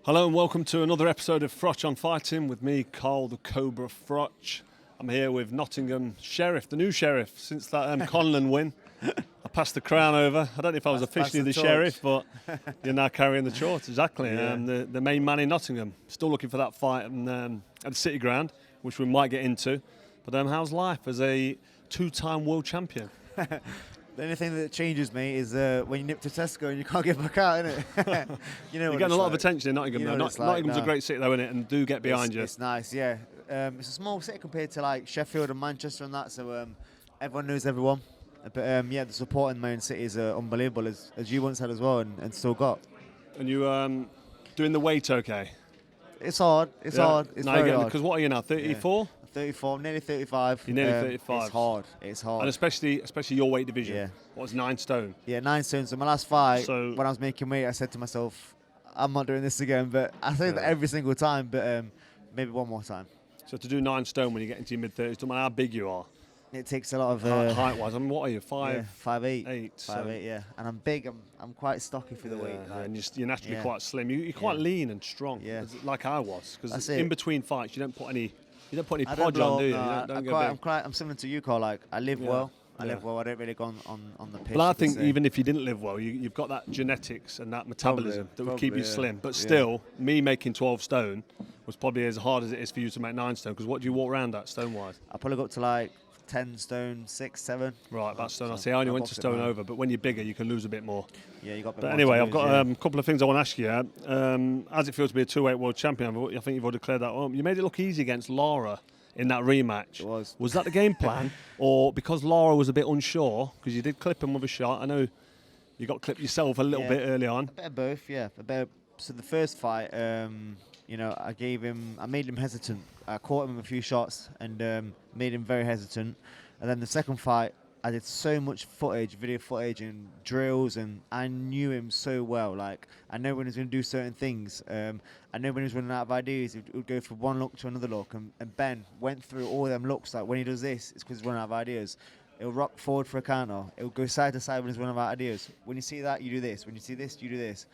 Hello and welcome to another episode of Froch on Fighting with me, Carl the Cobra Froch. I'm here with Nottingham Sheriff, the new Sheriff, since that Conlan win. I passed the crown over. I don't know if I was officially the Sheriff, but you're now carrying the torch, exactly. Yeah. The main man in Nottingham. Still looking for that fight at the City Ground, which we might get into. But how's life as a two-time world champion? The only thing that changes me is when you nip to Tesco and you can't get back out, innit? You're getting a lot of attention in Nottingham. Nottingham's a great city, though, innit? And do get behind you. It's nice, yeah. It's a small city compared to like Sheffield and Manchester and that, so everyone knows everyone. But yeah, the support in my own city is unbelievable, as you once had as well, and still got. And you doing the weight okay? It's hard. It's hard. It's very hard. Because what are you now? 34. Yeah. 34, nearly 35. You're nearly 35. It's hard. It's hard. And especially your weight division. Yeah. What's 9 stone? Yeah, 9 stone. So my last fight, So when I was making weight, I said to myself, I'm not doing this again. But I say that every single time, but maybe one more time. So to do 9 stone when you get into your mid-30s, doesn't matter how big you are. It takes a lot of height-wise. I mean, what are you? 5'8"? 5'8", yeah. And I'm big. I'm quite stocky for the weight. And you're naturally quite slim. You're quite lean and strong. Yeah. Like I was. Because in it. between fights, you don't put any podge blow on, do you? No, I'm similar to you, Carl. Like I live well. I live well. I don't really go on the pitch. But I think even if you didn't live well, you've got that genetics and that metabolism that would keep you slim. But still, me making 12 stone was probably as hard as it is for you to make 9 stone. Because what do you walk around at stone-wise? I probably got to like 10 stone, 6, 7. Right, about stone. I see. I only went to stone over, but when you're bigger, you can lose a bit more. Yeah, you got. But anyway, I've got a couple of things I want to ask you. As it feels to be a 2-weight world champion, I think you've already declared that. You made it look easy against Lara in that rematch. It was. Was that the game plan, or because Lara was a bit unsure because you did clip him with a shot? I know you got clipped yourself a little bit early on. A bit of both, yeah. So the first fight, I made him hesitant. I caught him with a few shots and made him very hesitant. And then the second fight, I did so much video footage and drills, and I knew him so well. Like, I know when he was going to do certain things. I know when he was running out of ideas, he would go from one look to another look. And Ben went through all them looks. Like, when he does this, it's because he's running out of ideas. He'll rock forward for a counter. He'll go side to side when he's running out of ideas. When you see that, you do this. When you see this, you do this.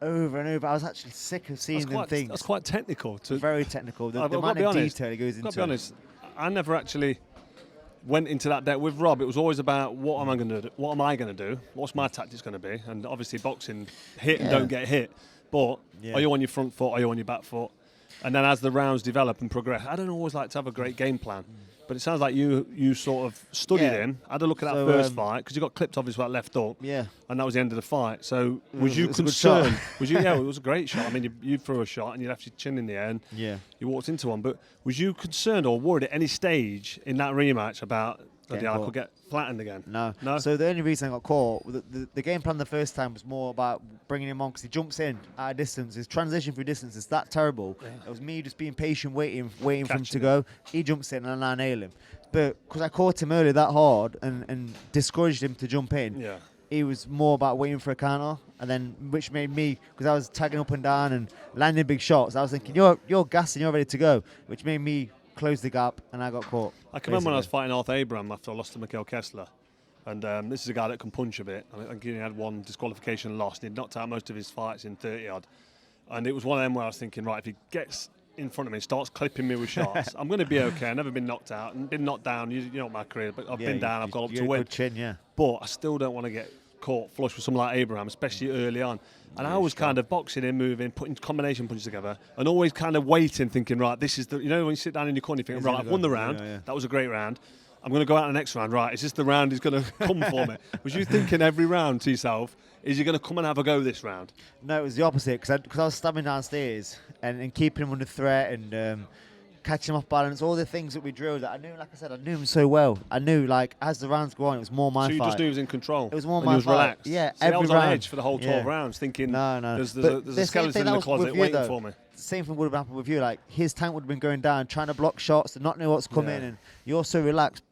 Over and over. I was actually sick of seeing them things. That's quite technical. Very technical. The amount of detail he goes into. I've got to be honest, I never actually went into that depth with Rob. It was always about what am I going to do? What am I going to do? What's my tactics going to be? And obviously boxing, hit and don't get hit. But are you on your front foot? Are you on your back foot? And then as the rounds develop and progress, I don't always like to have a great game plan. But it sounds like you sort of studied him, had a look at that first fight, because you got clipped obviously that left up. Yeah. And that was the end of the fight. So was you concerned? Yeah, it was a great shot. I mean, you threw a shot and you left your chin in the air and you walked into one. But was you concerned or worried at any stage in that rematch about I could get flattened again? No. So the only reason I got caught, the game plan the first time was more about bringing him on because he jumps in at a distance. His transition through distance is that terrible. Yeah. It was me just being patient, waiting for him to go. He jumps in and I nail him. But because I caught him early that hard and discouraged him to jump in, he was more about waiting for a counter, and then which made me, because I was tagging up and down and landing big shots, I was thinking you're gassing, you're ready to go, which made me close the gap, and I got caught. I can remember when I was fighting Arthur Abraham after I lost to Mikhail Kessler, and this is a guy that can punch a bit. I think he had one disqualification lost, and he'd knocked out most of his fights in 30-odd. And it was one of them where I was thinking, right, if he gets in front of me and starts clipping me with shots, I'm going to be okay. I've never been knocked out and been knocked down. You know my career, but I've been down, I've got up to win. Good chin, But I still don't want to get caught flush with someone like Abraham, especially early on. And I was kind of boxing in, moving, putting combination punches together, and always kind of waiting, thinking, right, this is the, when you sit down in your corner, you think, right, I've won the round. That was a great round. I'm going to go out in the next round. Right, is this the round he's going to come for me? Was you thinking every round to yourself, is he going to come and have a go this round? No, it was the opposite, because I was stabbing downstairs and keeping him under threat and catching him off balance, all the things that we drilled. I knew, like I said, I knew him so well. I knew, like, as the rounds go on, it was more my fight. So you just knew he was in control? It was more my fight. He was relaxed? Yeah, every round. I was on edge for the whole 12 rounds, thinking there's a skeleton in the closet waiting for me. Same thing would have happened with you. Like, his tank would have been going down, trying to block shots and not know what's coming, and you're so relaxed,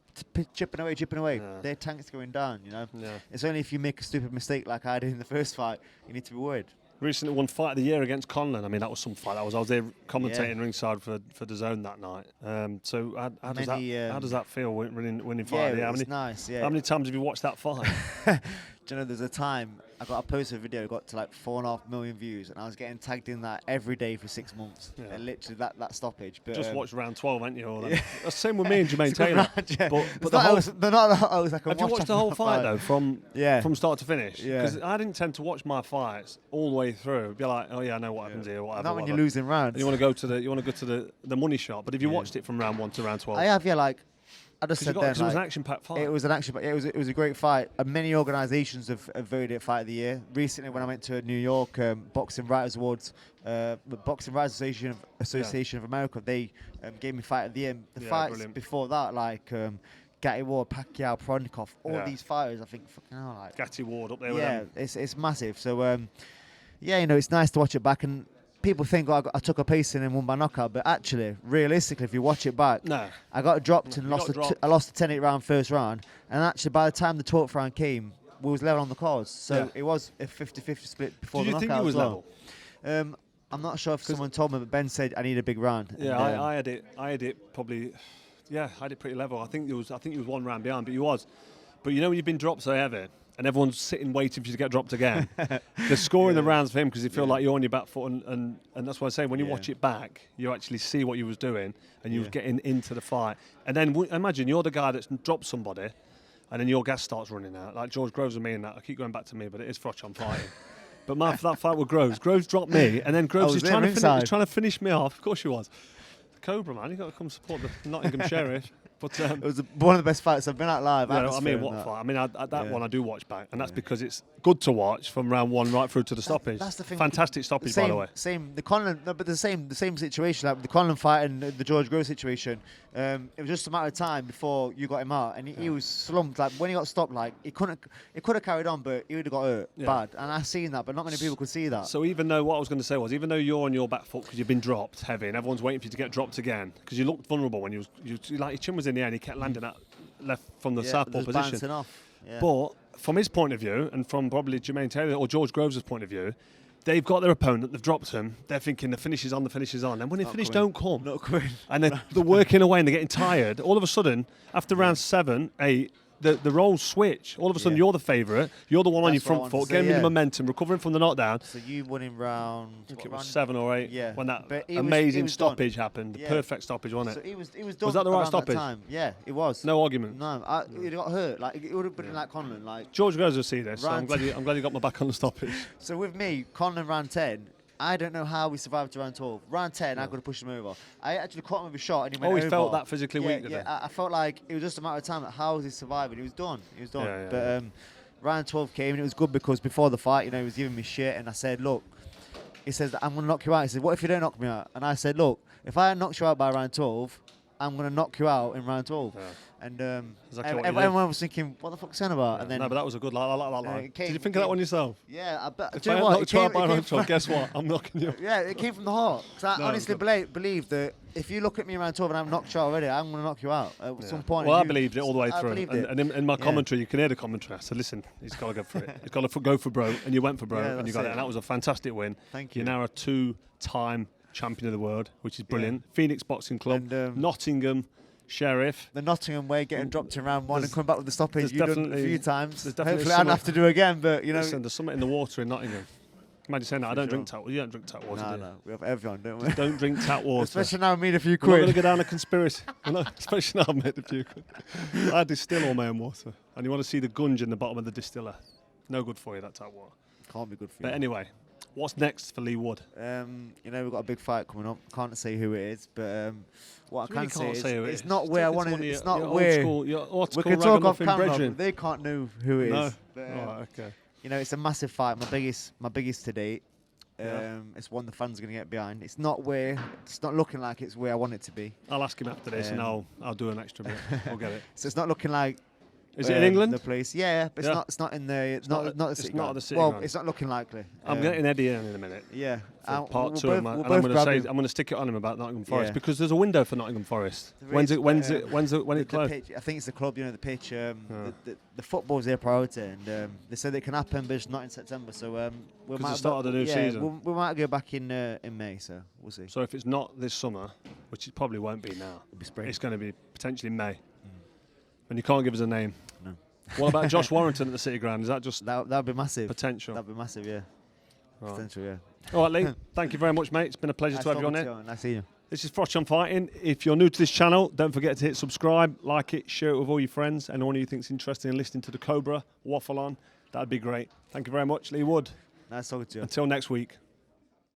chipping away. Yeah. Their tank's going down, Yeah. It's only if you make a stupid mistake like I did in the first fight, you need to be worried. Recently won Fight of the Year against Conlan. I mean, that was some fight. I was there commentating ringside for the Zone that night. So how does that feel winning Fight of the Year? Nice. Yeah. How many times have you watched that fight? Do you know, there's a time I posted a video, got to like 4.5 million views, and I was getting tagged in that every day for 6 months. Yeah. And literally that stoppage. But Just watched round 12, haven't you? Or yeah. That's the same with me and Jermaine Taylor. Round, yeah. But the whole, I was like, have you watched the whole fight though, from start to finish? Yeah. Because I didn't tend to watch my fights all the way through. Be like, oh yeah, I know what happens here. Whatever. Not when you're losing rounds. And you want to go to the money shot. But if you watched it from round 1 to round 12, I have, like. I just said it was an action-packed fight. It was an action. It was a great fight. Many organisations have voted it Fight of the Year. Recently, when I went to New York, Boxing Writers Awards, the Boxing Writers Association of America, they gave me Fight of the Year. The fights brilliant. Before that, like Gatti Ward, Pacquiao, Pronikov, all these fighters, I think, fucking hell, like Gatti Ward up there with them. It's massive. So it's nice to watch it back. And people think I took a pacing and won by knockout, but actually, realistically, if you watch it back, I got dropped and I lost a 10-8 round first round, and actually by the time the 12th round came, we was level on the cards. So it was a 50-50 split before the knockout. Do you think it was level? I'm not sure if someone told me, but Ben said I need a big round. Yeah, I had it probably. Yeah, I had it pretty level. I think he was 1 round behind, but he was. But you know when you've been dropped so heavy, and everyone's sitting waiting for you to get dropped again. They're scoring the rounds for him because you feel like you're on your back foot, and that's what I say. When you watch it back, you actually see what you was doing, and you was getting into the fight. And then imagine you're the guy that's dropped somebody, and then your gas starts running out. Like George Groves and me and that. I keep going back to me, but it is Froch I'm fighting. But that fight with Groves dropped me, and then Groves is trying to finish me off. Of course you was. The Cobra, man, you got to come support the Nottingham Sheriff. But it was one of the best fights I've been at live. Yeah, I mean, what fight? I mean, that one I do watch back, and that's because it's good to watch from round 1 right through to the stoppage. That's the thing. Fantastic stoppage, by the way. The Conlan, but the same situation, like the Conlan fight and the George Groves situation. It was just a matter of time before you got him out, and he was slumped. Like when he got stopped, like he could have carried on, but he would have got hurt bad. And I've seen that, but not many people could see that. So even though what I was going to say was, even though you're on your back foot because you've been dropped heavy, and everyone's waiting for you to get dropped again, because you looked vulnerable when your chin was in the air and he kept landing at left from the southpaw position. But from his point of view, and from probably Jermaine Taylor or George Groves' point of view, they've got their opponent, they've dropped him, they're thinking the finish is on, and when the finish don't come, and they're working away and they're getting tired, all of a sudden, after round 7, 8, the roles switch. All of a sudden, you're the favourite. You're the one on your front foot, getting the momentum, recovering from the knockdown. So you won in round... I think it was 7 or 8 when that amazing stoppage happened. The perfect stoppage, wasn't it? So he was done. Was that the right stoppage? Yeah, it was. No argument. No, he got hurt. Like it would have been like Conlan. Like George Groves will see this. So I'm glad you got my back on the stoppage. So with me, Conlan round 10. I don't know how we survived to round 12. Round 10, I could have pushed him over. I actually caught him with a shot and he went over. He felt that physically weak, did he? I felt like it was just a matter of time. Like, how was he surviving? He was done. But round 12 came and it was good because before the fight, he was giving me shit and I said, look, he says, I'm going to knock you out. He said, what if you don't knock me out? And I said, look, if I knocked you out by round 12, I'm going to knock you out in round 12. Yeah. And everyone was thinking, what the fuck's he on about? Yeah, and then, no, but that was a good line. I like that line. Did you think of that one yourself? Yeah, I bet. If I knocked you out by round 12, guess what? I'm knocking you. Yeah, it came from the heart. Because I honestly believe that if you look at me around 12 and I'm knocked you out already, I'm going to knock you out at some point. Well, I believed it all the way through. And in my commentary, you can hear the commentary. I said, listen, he's got to go for it. He's got to go for bro. And you went for bro and you got it. And that was a fantastic win. Thank you. You're now a 2-time champion of the world, which is brilliant. Phoenix Boxing Club, Nottingham Sheriff. The Nottingham way, getting dropped in round 1 and coming back with the stoppage. You've done a few times. Hopefully I don't have to do again, but Listen, there's something in the water in Nottingham. Imagine saying that. I don't drink tap water. You don't drink tap water, do you? No, we have everyone, don't we? Just don't drink tap water. Especially now I've made a few quid. We're not going to go down a conspiracy. Especially now I've made a few quid. I distill all my own water. And you want to see the gunge in the bottom of the distiller. No good for you, that tap water. Can't be good for you. But anyway, what's next for Leigh Wood? We've got a big fight coming up. Can't say who it is, but what I can say is it's not where I want to. It's not where we can talk off camera. They can't know who it is. But, okay. It's a massive fight. My biggest to date. It's one the fans are going to get behind. It's not looking like it's where I want it to be. I'll ask him after this, and I'll do an extra bit. We'll get it. So it's not looking like. Is it in England? The place, but it's not in the. It's not the city. It's not the city. Well, it's not looking likely. I'm getting Eddie in a minute. Yeah. Part 2 of my, and I'm going to stick it on him about Nottingham Forest because there's a window for Nottingham Forest. When it closed? I think it's the club. The pitch. The football's their priority, and they said it can happen, but it's not in September. So we might start of the new season. We might go back in May. So we'll see. So if it's not this summer, which it probably won't be now, it'll be spring. It's going to be potentially May. And you can't give us a name. No. What about Josh Warrington at the City Ground? Is that just that'd be massive. potential? That'd be massive, yeah. Right. Potential, yeah. All right, Leigh. Thank you very much, mate. It's been a pleasure Nice to have you on talking it. to you. Nice seeing you. This is Froch on Fighting. If you're new to this channel, don't forget to hit subscribe, like it, share it with all your friends. Anyone who thinks interesting in listening to the Cobra waffle on, that'd be great. Thank you very much, Leigh Wood. Nice talking to you. Until next week.